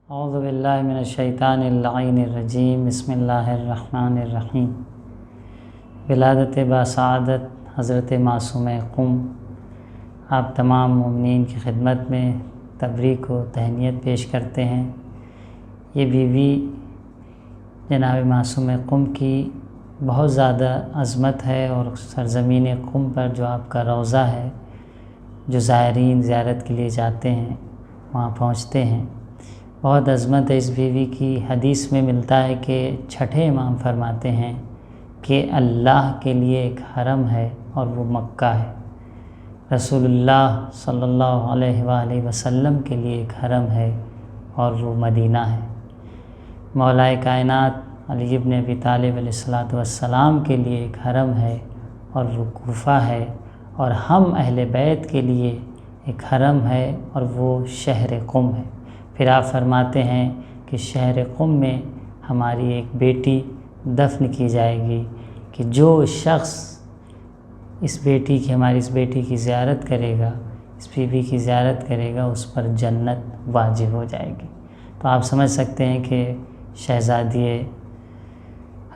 اعوذ باللہ من الشیطان اللعین الرجیم، بسم اللہ الرحمن الرحیم۔ ولادت باسعادت حضرت معصومہ قم، آپ تمام مومنین کی خدمت میں تبریک و تہنیت پیش کرتے ہیں۔ یہ بیوی جناب معصومہ قم کی بہت زیادہ عظمت ہے، اور سرزمین قم پر جو آپ کا روضہ ہے، جو زائرین زیارت کے لیے جاتے ہیں وہاں پہنچتے ہیں، بہت عظمت ہے اس بیوی کی۔ حدیث میں ملتا ہے کہ چھٹے امام فرماتے ہیں کہ اللہ کے لیے ایک حرم ہے اور وہ مکہ ہے، رسول اللہ صلی اللہ علیہ وآلہ وسلم کے لیے ایک حرم ہے اور وہ مدینہ ہے، مولا کائنات علی ابن ابی طالب علیہ السلام کے لیے ایک حرم ہے اور وہ کوفہ ہے، اور ہم اہل بیت کے لیے ایک حرم ہے اور وہ شہر قم ہے۔ پھر آپ فرماتے ہیں کہ شہر قم میں ہماری ایک بیٹی دفن کی جائے گی، کہ جو شخص ہماری اس بیٹی کی زیارت کرے گا، اس بیوی کی زیارت کرے گا، اس پر جنت واجب ہو جائے گی۔ تو آپ سمجھ سکتے ہیں کہ شہزادی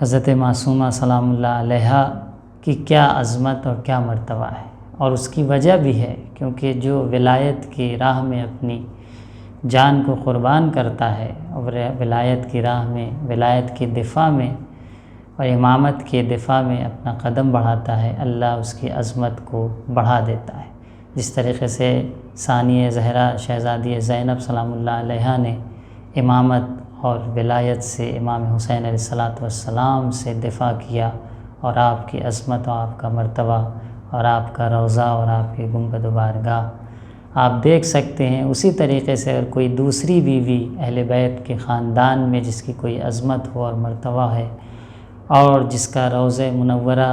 حضرت معصومہ سلام اللہ علیہا کی کیا عظمت اور کیا مرتبہ ہے، اور اس کی وجہ بھی ہے کیونکہ جو ولایت کی راہ میں اپنی جان کو قربان کرتا ہے اور ولایت کی راہ میں، ولایت کے دفاع میں اور امامت کے دفاع میں اپنا قدم بڑھاتا ہے، اللہ اس کی عظمت کو بڑھا دیتا ہے۔ جس طریقے سے ثانیہ زہرا شہزادی زینب سلام اللہ علیہا نے امامت اور ولایت سے امام حسین علیہ السلام سے دفاع کیا، اور آپ کی عظمت اور آپ کا مرتبہ اور آپ کا روضہ اور آپ کے گنبد و بارگاہ آپ دیکھ سکتے ہیں۔ اسی طریقے سے اگر کوئی دوسری بیوی اہل بیت کے خاندان میں جس کی کوئی عظمت ہو اور مرتبہ ہے، اور جس کا روضہ منورہ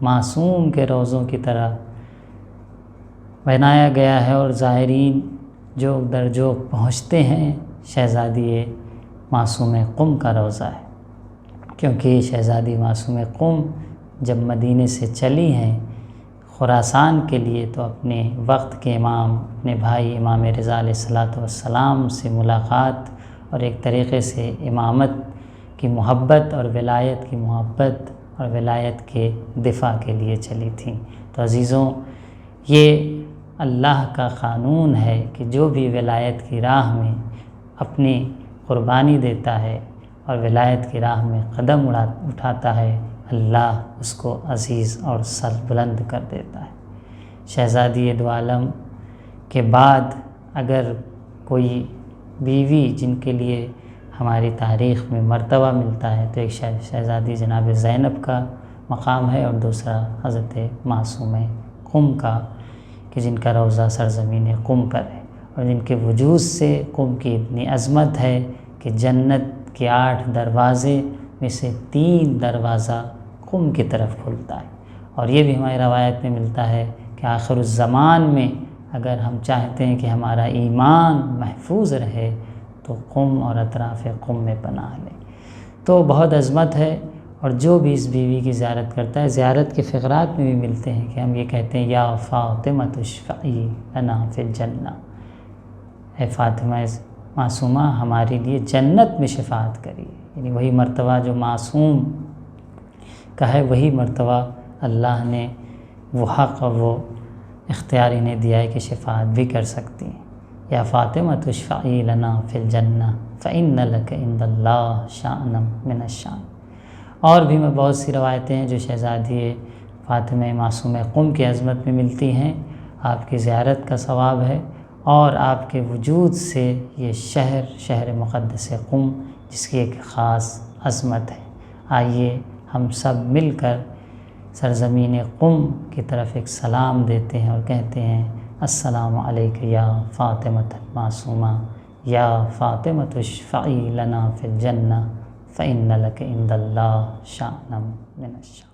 معصوم کے روضوں کی طرح بنایا گیا ہے، اور زائرین جو درجو پہنچتے ہیں، شہزادی معصومہ قم کا روضہ ہے، کیونکہ شہزادی معصومہ قم جب مدینے سے چلی ہیں خراسان کے لیے، تو اپنے وقت کے امام اپنے بھائی امام رضا علیہ السلام سے ملاقات اور ایک طریقے سے امامت کی محبت اور ولایت کی محبت اور ولایت کے دفاع کے لیے چلی تھیں۔ تو عزیزوں، یہ اللہ کا قانون ہے کہ جو بھی ولایت کی راہ میں اپنی قربانی دیتا ہے اور ولایت کی راہ میں قدم اٹھاتا ہے، اللہ اس کو عزیز اور سر بلند کر دیتا ہے۔ شہزادی دو عالم کے بعد اگر کوئی بیوی جن کے لیے ہماری تاریخ میں مرتبہ ملتا ہے، تو ایک شہزادی جناب زینب کا مقام ہے، اور دوسرا حضرت معصومہ قم کا، کہ جن کا روضہ سرزمین قم پر ہے، اور جن کے وجود سے قم کی اتنی عظمت ہے کہ جنت کے 8 دروازے میں سے 3 دروازہ قم کی طرف کھلتا ہے۔ اور یہ بھی ہماری روایت میں ملتا ہے کہ آخر الزمان میں اگر ہم چاہتے ہیں کہ ہمارا ایمان محفوظ رہے، تو قم اور اطراف قم میں پناہ لیں۔ تو بہت عظمت ہے، اور جو بھی اس بیوی کی زیارت کرتا ہے، زیارت کے فقرات میں بھی ملتے ہیں کہ ہم یہ کہتے ہیں یا فاطمہ اشفعی لنا فی الجنہ، اے فاطمہ معصومہ ہمارے لیے جنت میں شفاعت کریے۔ یعنی وہی مرتبہ جو معصوم کا ہے، وہی مرتبہ اللہ نے وہ حق اور وہ اختیار انہیں دیا ہے کہ شفاعت بھی کر سکتی ہیں۔ یا فاطمہ اشفعی لنا فی الجنہ فإن لک عند اللہ شأنا من الشان۔ اور بھی میں بہت سی روایتیں ہیں جو شہزادی فاطمہ معصومہ قم کی عظمت میں ملتی ہیں۔ آپ کی زیارت کا ثواب ہے، اور آپ کے وجود سے یہ شہر مقدس قم، جس کی ایک خاص عظمت ہے۔ آئیے ہم سب مل کر سرزمین قم کی طرف ایک سلام دیتے ہیں اور کہتے ہیں السلام علیک یا فاطمہ معصومہ، یا فاطمہ اشفعی لنا فی الجنہ فإن لک عند اللہ شأنا من الشان۔